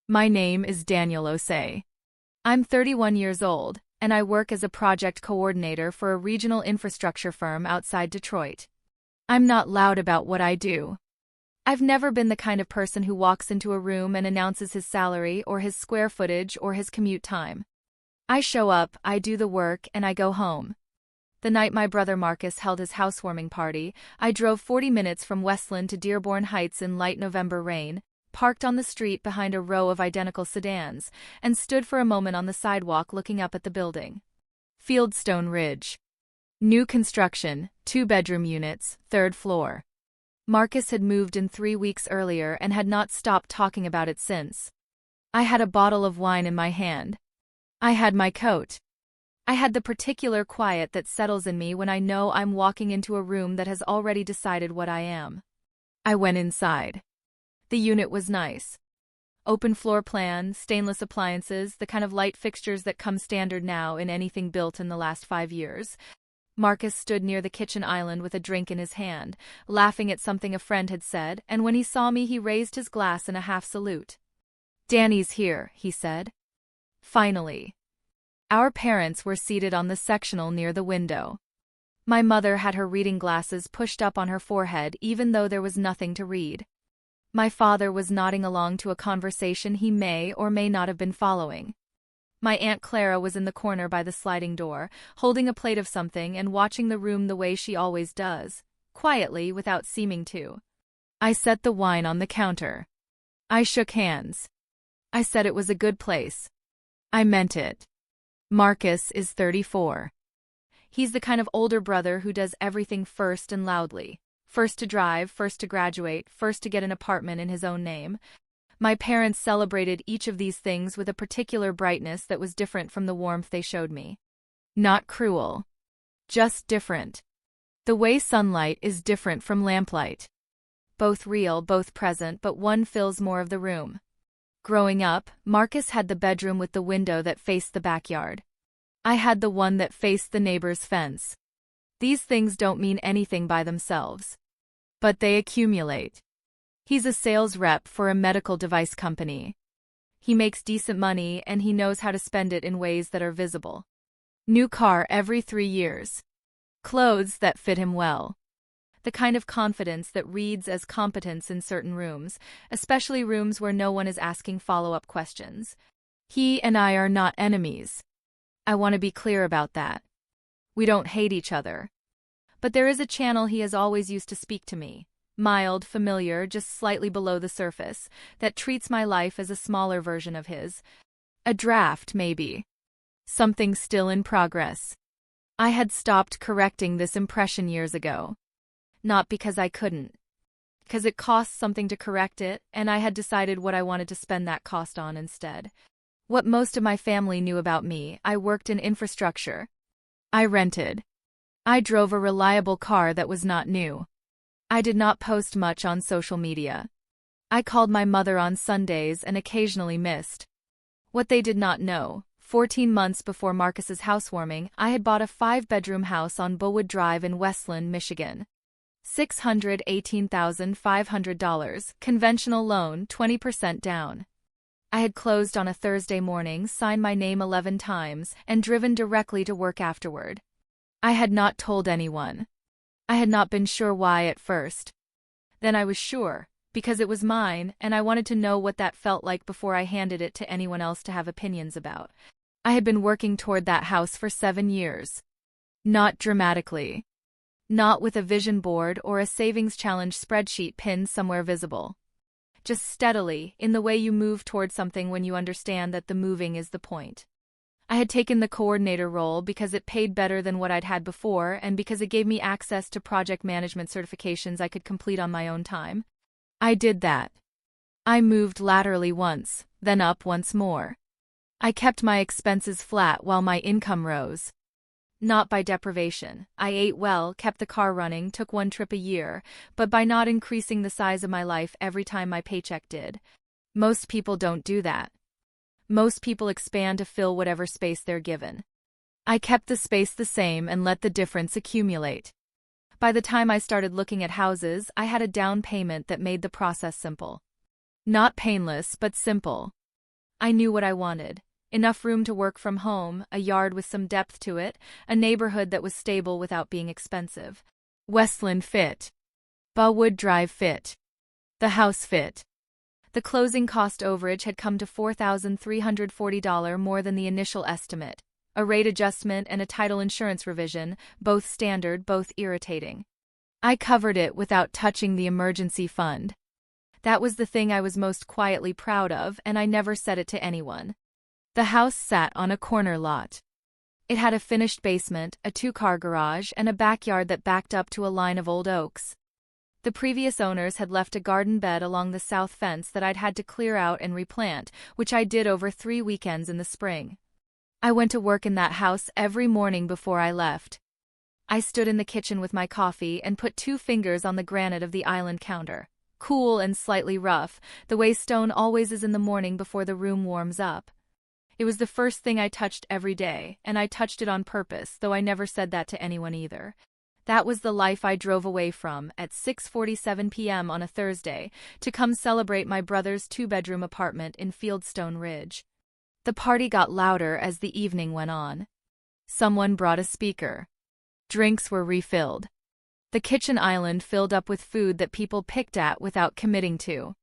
My name is Daniel Osei. I'm 31 years old, and I work as a project coordinator for a regional infrastructure firm outside Detroit. I'm not loud about what I do. I've never been the kind of person who walks into a room and announces his salary or his square footage or his commute time. I show up, I do the work, and I go home. The night my brother Marcus held his housewarming party, I drove 40 minutes from Westland to Dearborn Heights in light November rain, parked on the street behind a row of identical sedans, and stood for a moment on the sidewalk looking up at the building. Fieldstone Ridge. New construction, 2-bedroom units, 3rd floor. Marcus had moved in 3 weeks earlier and had not stopped talking about it since. I had a bottle of wine in my hand. I had my coat. I had the particular quiet that settles in me when I know I'm walking into a room that has already decided what I am. I went inside. The unit was nice. Open floor plan, stainless appliances, the kind of light fixtures that come standard now in anything built in the last 5 years. Marcus stood near the kitchen island with a drink in his hand, laughing at something a friend had said, and when he saw me he raised his glass in a half salute. "Danny's here," he said. Finally. Our parents were seated on the sectional near the window. My mother had her reading glasses pushed up on her forehead even though there was nothing to read. My father was nodding along to a conversation he may or may not have been following. My Aunt Clara was in the corner by the sliding door, holding a plate of something and watching the room the way she always does, quietly without seeming to. I set the wine on the counter. I shook hands. I said it was a good place. I meant it. Marcus is 34. He's the kind of older brother who does everything first and loudly. First to drive, first to graduate, first to get an apartment in his own name. My parents celebrated each of these things with a particular brightness that was different from the warmth they showed me. Not cruel. Just different. The way sunlight is different from lamplight. Both real, both present, but one fills more of the room. Growing up, Marcus had the bedroom with the window that faced the backyard. I had the one that faced the neighbor's fence. These things don't mean anything by themselves. But they accumulate. He's a sales rep for a medical device company. He makes decent money and he knows how to spend it in ways that are visible. New car every 3 years. Clothes that fit him well. The kind of confidence that reads as competence in certain rooms, especially rooms where no one is asking follow-up questions. He and I are not enemies. I want to be clear about that. We don't hate each other. But there is a channel he has always used to speak to me, mild, familiar, just slightly below the surface, that treats my life as a smaller version of his. A draft, maybe. Something still in progress. I had stopped correcting this impression years ago. Not because I couldn't. Because it costs something to correct it, and I had decided what I wanted to spend that cost on instead. What most of my family knew about me, I worked in infrastructure. I rented. I drove a reliable car that was not new. I did not post much on social media. I called my mother on Sundays and occasionally missed. What they did not know, 14 months before Marcus's housewarming, I had bought a 5-bedroom house on Bullwood Drive in Westland, Michigan. $618,500, conventional loan, 20% down. I had closed on a Thursday morning, signed my name 11 times, and driven directly to work afterward. I had not told anyone. I had not been sure why at first. Then I was sure, because it was mine, and I wanted to know what that felt like before I handed it to anyone else to have opinions about. I had been working toward that house for 7 years. Not dramatically. Not with a vision board or a savings challenge spreadsheet pinned somewhere visible. Just steadily, in the way you move toward something when you understand that the moving is the point. I had taken the coordinator role because it paid better than what I'd had before and because it gave me access to project management certifications I could complete on my own time. I did that. I moved laterally once, then up once more. I kept my expenses flat while my income rose. Not by deprivation. I ate well, kept the car running, took 1 trip a year, but by not increasing the size of my life every time my paycheck did. Most people don't do that. Most people expand to fill whatever space they're given. I kept the space the same and let the difference accumulate. By the time I started looking at houses, I had a down payment that made the process simple. Not painless, but simple. I knew what I wanted. Enough room to work from home, a yard with some depth to it, a neighborhood that was stable without being expensive. Westland fit. Bawood Drive fit. The house fit. The closing cost overage had come to $4,340 more than the initial estimate. A rate adjustment and a title insurance revision, both standard, both irritating. I covered it without touching the emergency fund. That was the thing I was most quietly proud of, and I never said it to anyone. The house sat on a corner lot. It had a finished basement, a two-car garage, and a backyard that backed up to a line of old oaks. The previous owners had left a garden bed along the south fence that I'd had to clear out and replant, which I did over 3 weekends in the spring. I went to work in that house every morning before I left. I stood in the kitchen with my coffee and put 2 fingers on the granite of the island counter. Cool and slightly rough, the way stone always is in the morning before the room warms up. It was the first thing I touched every day, and I touched it on purpose, though I never said that to anyone either. That was the life I drove away from at 6:47 p.m. on a Thursday to come celebrate my brother's 2-bedroom apartment in Fieldstone Ridge. The party got louder as the evening went on. Someone brought a speaker. Drinks were refilled. The kitchen island filled up with food that people picked at without committing to.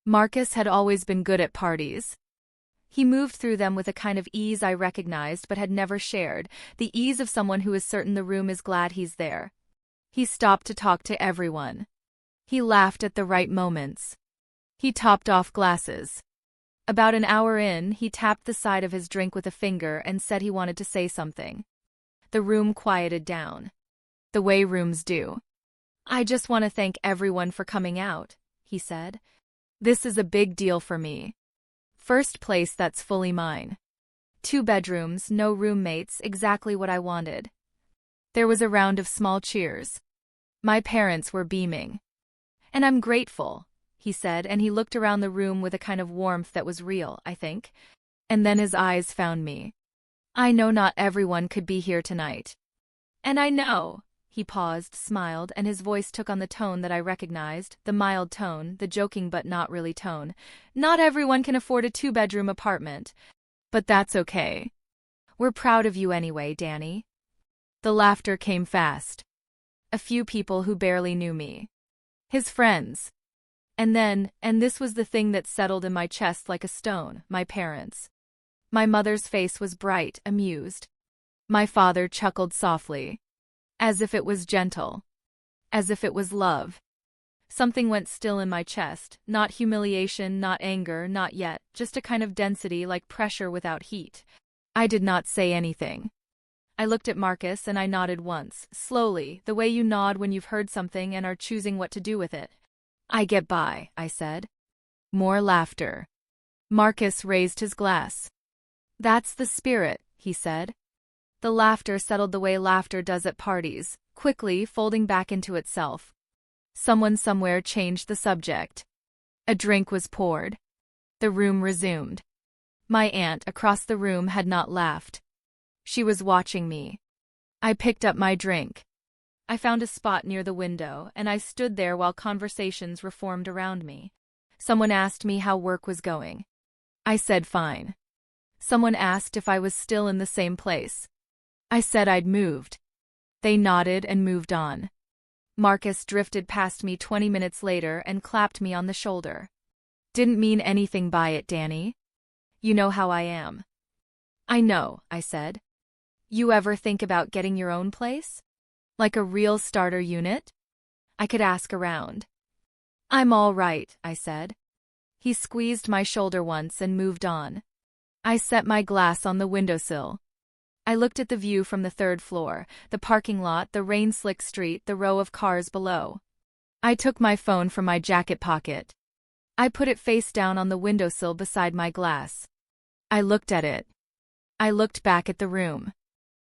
Marcus had always been good at parties. He moved through them with a kind of ease I recognized but had never shared, the ease of someone who is certain the room is glad he's there. He stopped to talk to everyone. He laughed at the right moments. He topped off glasses. About an hour in, he tapped the side of his drink with a finger and said he wanted to say something. The room quieted down. The way rooms do. "I just want to thank everyone for coming out," he said. "This is a big deal for me. First place that's fully mine. 2 bedrooms, no roommates, exactly what I wanted." There was a round of small cheers. My parents were beaming. "And I'm grateful," he said, and he looked around the room with a kind of warmth that was real, I think. And then his eyes found me. "I know not everyone could be here tonight. And I know." He paused, smiled, and his voice took on the tone that I recognized, the mild tone, the joking but not really tone. "Not everyone can afford a 2-bedroom apartment. But that's okay. We're proud of you anyway, Danny." The laughter came fast. A few people who barely knew me. His friends. And then, and this was the thing that settled in my chest like a stone, my parents. My mother's face was bright, amused. My father chuckled softly. As if it was gentle. As if it was love. Something went still in my chest, not humiliation, not anger, not yet, just a kind of density like pressure without heat. I did not say anything. I looked at Marcus and I nodded once, slowly, the way you nod when you've heard something and are choosing what to do with it. "I get by," I said. More laughter. Marcus raised his glass. "That's the spirit," he said. The laughter settled the way laughter does at parties, quickly folding back into itself. Someone somewhere changed the subject. A drink was poured. The room resumed. My aunt across the room had not laughed. She was watching me. I picked up my drink. I found a spot near the window, and I stood there while conversations reformed around me. Someone asked me how work was going. I said fine. Someone asked if I was still in the same place. I said I'd moved. They nodded and moved on. Marcus drifted past me 20 minutes later and clapped me on the shoulder. "Didn't mean anything by it, Danny. You know how I am." "I know," I said. "You ever think about getting your own place? Like a real starter unit?" I could ask around. "I'm all right," I said. He squeezed my shoulder once and moved on. I set my glass on the windowsill. I looked at the view from the 3rd floor, the parking lot, the rain-slick street, the row of cars below. I took my phone from my jacket pocket. I put it face down on the windowsill beside my glass. I looked at it. I looked back at the room.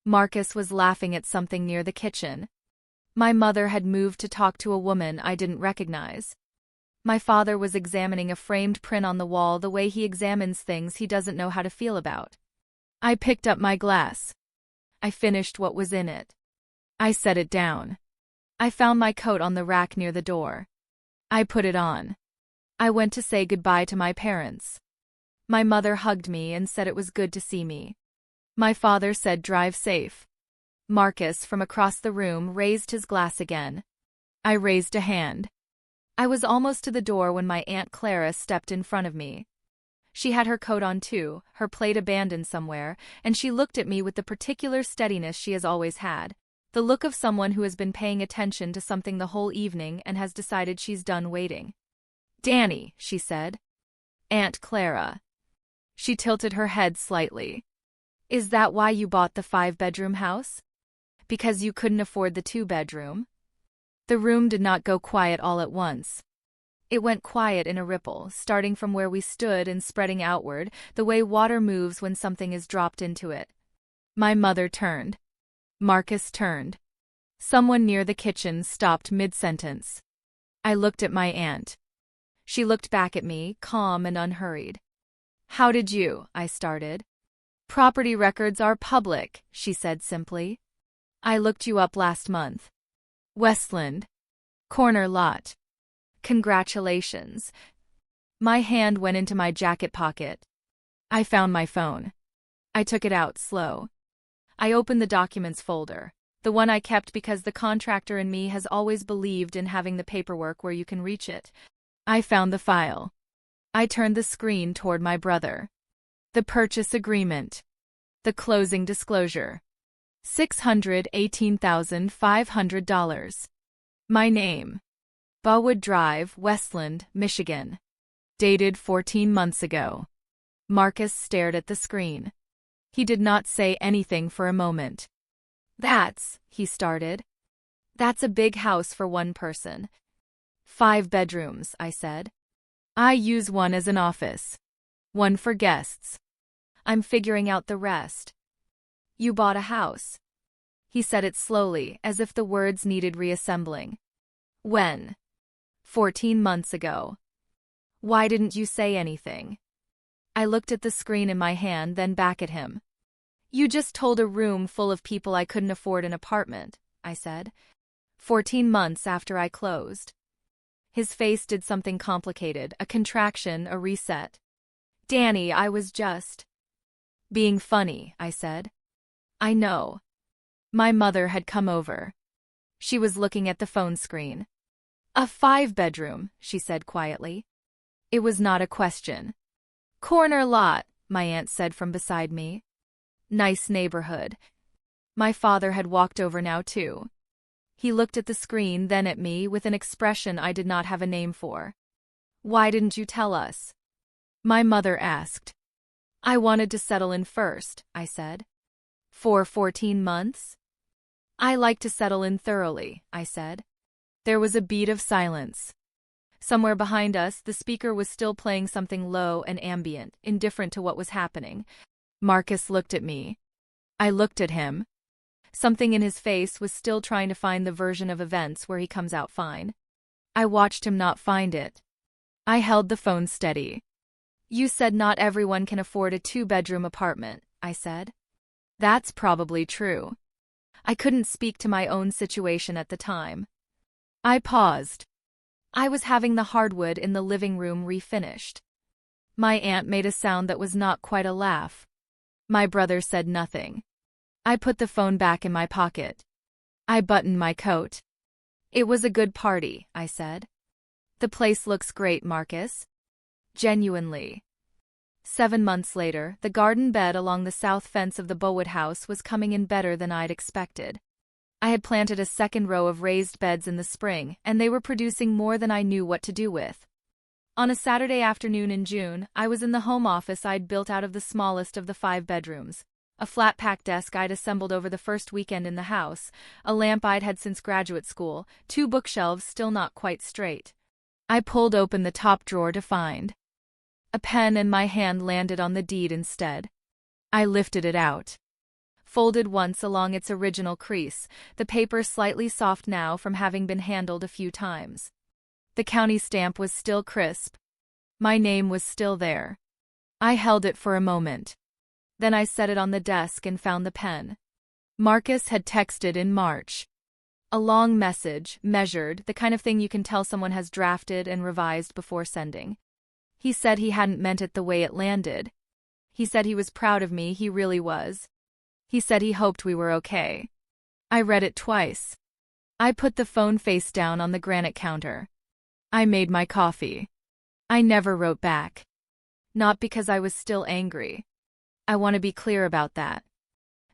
Marcus was laughing at something near the kitchen. My mother had moved to talk to a woman I didn't recognize. My father was examining a framed print on the wall the way he examines things he doesn't know how to feel about. I picked up my glass. I finished what was in it. I set it down. I found my coat on the rack near the door. I put it on. I went to say goodbye to my parents. My mother hugged me and said it was good to see me. My father said drive safe. Marcus from across the room raised his glass again. I raised a hand. I was almost to the door when my Aunt Clara stepped in front of me. She had her coat on too, her plate abandoned somewhere, and she looked at me with the particular steadiness she has always had. The look of someone who has been paying attention to something the whole evening and has decided she's done waiting. "Danny," she said. "Aunt Clara." She tilted her head slightly. "Is that why you bought the 5-bedroom house? Because you couldn't afford the 2-bedroom?" The room did not go quiet all at once. It went quiet in a ripple, starting from where we stood and spreading outward, the way water moves when something is dropped into it. My mother turned. Marcus turned. Someone near the kitchen stopped mid-sentence. I looked at my aunt. She looked back at me, calm and unhurried. "How did you?" I started. "Property records are public," she said simply. "I looked you up last month. Westland. Corner lot. Congratulations." My hand went into my jacket pocket. I found my phone. I took it out slow. I opened the documents folder, the one I kept because the contractor in me has always believed in having the paperwork where you can reach it. I found the file. I turned the screen toward my brother. The purchase agreement. The closing disclosure. $618,500. My name. Bellwood Drive, Westland, Michigan. Dated 14 months ago. Marcus stared at the screen. He did not say anything for a moment. He started. "That's a big house for one person." 5 bedrooms, I said. "I use one as an office. One for guests. I'm figuring out the rest." "You bought a house." He said it slowly, as if the words needed reassembling. "When?" 14 months ago. "Why didn't you say anything?" I looked at the screen in my hand, then back at him. "You just told a room full of people I couldn't afford an apartment," I said. 14 months after I closed. His face did something complicated, a contraction, a reset. "Danny, I was just being funny," I said. "I know." My mother had come over. She was looking at the phone screen. "A 5-bedroom, she said quietly. It was not a question. "Corner lot," my aunt said from beside me. "Nice neighborhood." My father had walked over now too. He looked at the screen, then at me, with an expression I did not have a name for. "Why didn't you tell us?" My mother asked. "I wanted to settle in first," I said. "For 14 months?" "I like to settle in thoroughly," I said. There was a beat of silence. Somewhere behind us, the speaker was still playing something low and ambient, indifferent to what was happening. Marcus looked at me. I looked at him. Something in his face was still trying to find the version of events where he comes out fine. I watched him not find it. I held the phone steady. "You said not everyone can afford a 2-bedroom apartment," I said. "That's probably true." I couldn't speak to my own situation at the time. I paused. I was having the hardwood in the living room refinished. My aunt made a sound that was not quite a laugh. My brother said nothing. I put the phone back in my pocket. I buttoned my coat. "It was a good party," I said. "The place looks great, Marcus." Genuinely. 7 months later, the garden bed along the south fence of the Bellwood house was coming in better than I'd expected. I had planted a second row of raised beds in the spring, and they were producing more than I knew what to do with. On a Saturday afternoon in June, I was in the home office I'd built out of the smallest of the 5 bedrooms. A flat-pack desk I'd assembled over the first weekend in the house, a lamp I'd had since graduate school, 2 bookshelves still not quite straight. I pulled open the top drawer to find a pen, and my hand landed on the deed instead. I lifted it out. Folded once along its original crease, the paper slightly soft now from having been handled a few times. The county stamp was still crisp. My name was still there. I held it for a moment. Then I set it on the desk and found the pen. Marcus had texted in March. A long message, measured, the kind of thing you can tell someone has drafted and revised before sending. He said he hadn't meant it the way it landed. He said he was proud of me, he really was. He said he hoped we were okay. I read it twice. I put the phone face down on the granite counter. I made my coffee. I never wrote back. Not because I was still angry. I want to be clear about that.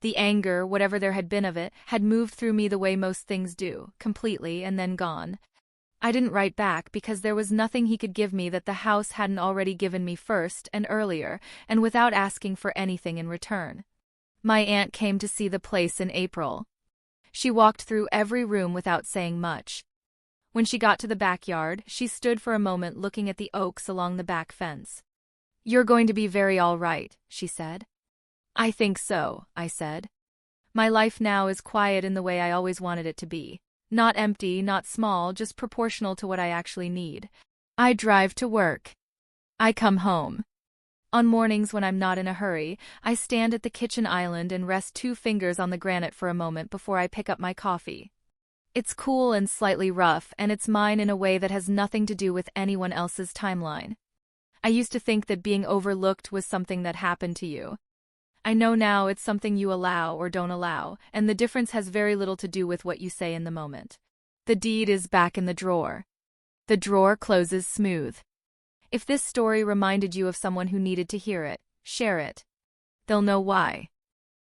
The anger, whatever there had been of it, had moved through me the way most things do, completely and then gone. I didn't write back because there was nothing he could give me that the house hadn't already given me first and earlier, and without asking for anything in return. My aunt came to see the place in April. She walked through every room without saying much. When she got to the backyard, she stood for a moment looking at the oaks along the back fence. "You're going to be very all right," she said. "I think so," I said. "My life now is quiet in the way I always wanted it to be. Not empty, not small, just proportional to what I actually need. I drive to work. I come home. On mornings when I'm not in a hurry, I stand at the kitchen island and rest 2 fingers on the granite for a moment before I pick up my coffee. It's cool and slightly rough, and it's mine in a way that has nothing to do with anyone else's timeline. I used to think that being overlooked was something that happened to you. I know now it's something you allow or don't allow, and the difference has very little to do with what you say in the moment. The deed is back in the drawer. The drawer closes smooth. If this story reminded you of someone who needed to hear it, share it. They'll know why.